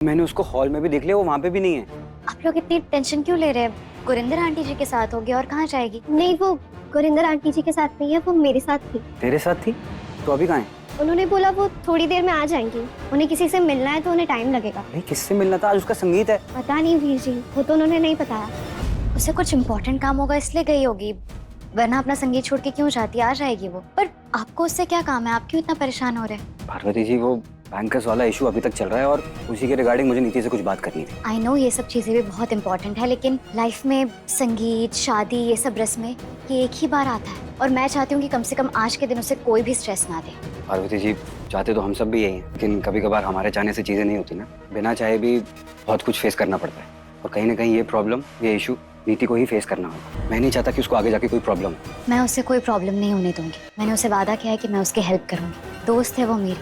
मैंने उसको हॉल में भी देख लिया, वो वहाँ पे भी नहीं है। आप लोग इतनी टेंशन क्यों ले रहे हैं? गुरिंदर आंटी जी के साथ होगी और कहाँ जाएगी? नहीं, वो गुरिंदर आंटी जी के साथ नहीं है, वो मेरे साथ थी। तेरे साथ थी? तो अभी कहाँ है? उन्होंने बोला वो थोड़ी देर में आ जाएंगी। उन्हें किसी से मिलना है तो उन्हें टाइम लगेगा। नहीं, किससे मिलना था? आज उसका संगीत है। पता नहीं वीर जी, वो तो उन्होंने नहीं बताया। उसे कुछ इम्पोर्टेंट काम होगा इसलिए गई होगी, वरना अपना संगीत छोड़ के क्यों जाती? आ जाएगी वो। पर आपको उससे क्या काम है? आप क्यों इतना परेशान हो रहे हैं? पार्वती जी, वो बैंकर्स वाला इशू अभी तक चल रहा है और उसी के रिगार्डिंग मुझे नीति से कुछ बात करनी थी। आई नो ये सब चीजें भी बहुत इंपॉर्टेंट है, लेकिन लाइफ में संगीत, शादी, ये सब रस्में ये एक ही बार आता है और मैं चाहती हूँ कि कम से कम आज के दिन उसे कोई भी स्ट्रेस ना दे। पार्वती जी, चाहते तो हम सब भी यही हैं, लेकिन कभी कभार हमारे चाहने से चीजें नहीं होती ना। बिना चाहे भी बहुत कुछ फेस करना पड़ता है और कहीं ना कहीं ये प्रॉब्लम, ये इशू नीति को ही फेस करना होगा। मैं नहीं चाहता कि उसको आगे जाके कोई प्रॉब्लम हो। मैं उसे कोई प्रॉब्लम नहीं होने दूंगी। मैंने उसे वादा किया है कि मैं उसकी हेल्प करूंगी। दोस्त है वो मेरी,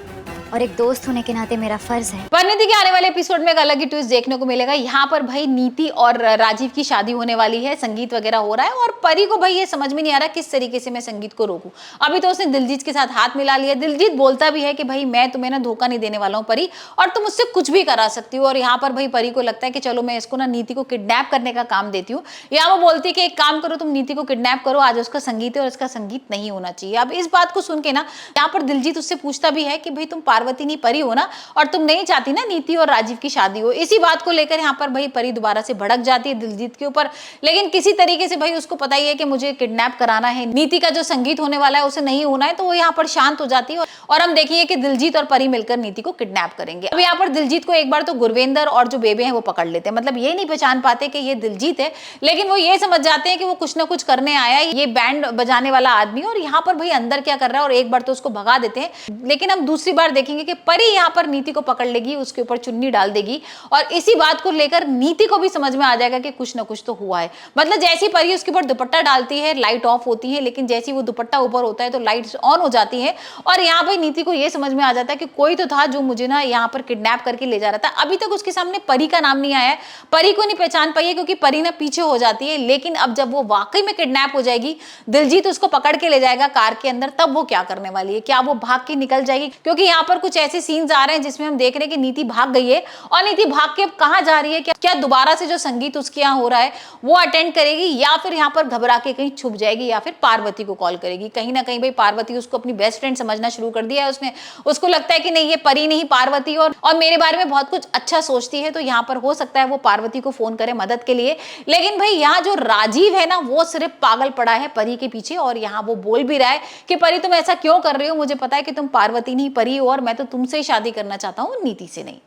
और एक दोस्त होने के नाते मेरा फर्ज है। परिणीति के आने वाले एपिसोड में एक अलग ही ट्विस्ट देखने को मिलेगा। यहाँ पर भाई नीति और राजीव की शादी होने वाली है, संगीत वगैरह हो रहा है और परी को भाई ये समझ में नहीं आ रहा किस तरीके से मैं संगीत को रोकूं। अभी तो उसने दिलजीत के साथ हाथ मिला लिया। दिलजीत बोलता भी है कि भाई मैं तुम्हें ना धोखा नहीं देने वाला हूँ परी, और तुम मुझसे कुछ भी करा सकती हो। और यहाँ पर भाई परी को लगता है कि चलो मैं इसको ना नीति को किडनैप करने का काम देती हूँ। यहाँ वो बोलती है कि एक काम करो, तुम नीति को किडनैप करो, आज उसका संगीत है और इसका संगीत नहीं होना चाहिए। अब इस बात को सुन के ना यहाँ पर दिलजीत उससे पूछता भी है कि भाई तुम पार्वती नहीं परी हो ना, और तुम नहीं चाहती ना नीति और राजीव की शादी हो। इसी बात को लेकर यहाँ पर भाई परी दोबारा से भड़क जाती है दिलजीत के ऊपर, लेकिन किसी तरीके से भाई उसको पता ही है कि मुझे किडनैप कराना है, नीति का जो संगीत होने वाला है उसे नहीं होना है, तो वो यहाँ पर शांत हो जाती है और हम देखिए कि दिलजीत और परी मिलकर नीति को किडनैप करेंगे। अब यहाँ पर दिलजीत को एक बार तो गुरवेंद्र और जो बेबे हैं वो पकड़ लेते हैं, मतलब ये नहीं पहचान पाते कि ये दिलजीत है, लेकिन वो ये समझ जाते हैं कि वो कुछ ना कुछ करने आया है, ये बैंड बजाने वाला आदमी। और यहाँ पर भाई अंदर क्या कर रहा है, और एक बार तो उसको भगा देते हैं, लेकिन हम दूसरी बार देखेंगे कि परी यहाँ पर नीति को पकड़ लेगी, उसके ऊपर चुन्नी डाल देगी और इसी बात को लेकर नीति को भी समझ में आ जाएगा कि कुछ ना कुछ तो हुआ है। मतलब जैसी परी उसके ऊपर दुपट्टा डालती है, लाइट ऑफ होती है, लेकिन जैसी वो दुपट्टा ऊपर होता है तो लाइट्स ऑन हो जाती है। और यहाँ पर नीति को ये समझ में आ जाता है कि कोई तो था जो मुझे ना यहाँ पर किडनैप करके ले जा रहा था। अभी तक उसके सामने परी का नाम नहीं आया है, परी को नहीं पहचान पाई है क्योंकि परी ना पीछे हो जाती है। लेकिन अब जब वो वाकई में किडनैप हो जाएगी, दिलजीत उसको पकड़ के ले जाएगा कार के अंदर, तब वो क्या करने वाली है? क्या वो भाग के निकल जाएगी? क्योंकि यहाँ पर कुछ ऐसे सीन्स आ रहे हैं जिसमें हम देख रहे हैं कि नीति भाग गई है, और नीति भाग के अब कहां जा रही है? क्या दोबारा से जो संगीत उसके यहाँ हो रहा है वो अटेंड करेगी, या फिर यहाँ पर घबरा के कहीं छुप जाएगी, या फिर पार्वती को कॉल करेगी? कहीं ना कहीं भाई पार्वती उसको अपनी बेस्ट फ्रेंड समझना शुरू कर दिया है उसने। उसको लगता है कि नहीं, ये परी नहीं पार्वती और मेरे बारे में बहुत कुछ अच्छा सोचती है, तो यहाँ पर हो सकता है वो पार्वती को फोन करे मदद के लिए। लेकिन भाई यहाँ जो राजीव है ना, वो सिर्फ पागल पड़ा है परी के पीछे, और यहाँ वो बोल भी रहा है कि परी तुम ऐसा क्यों कर रही हो? मुझे पता है कि तुम पार्वती नहीं परी हो, और मैं तो तुमसे ही शादी करना चाहता हूँ, नीति से नहीं।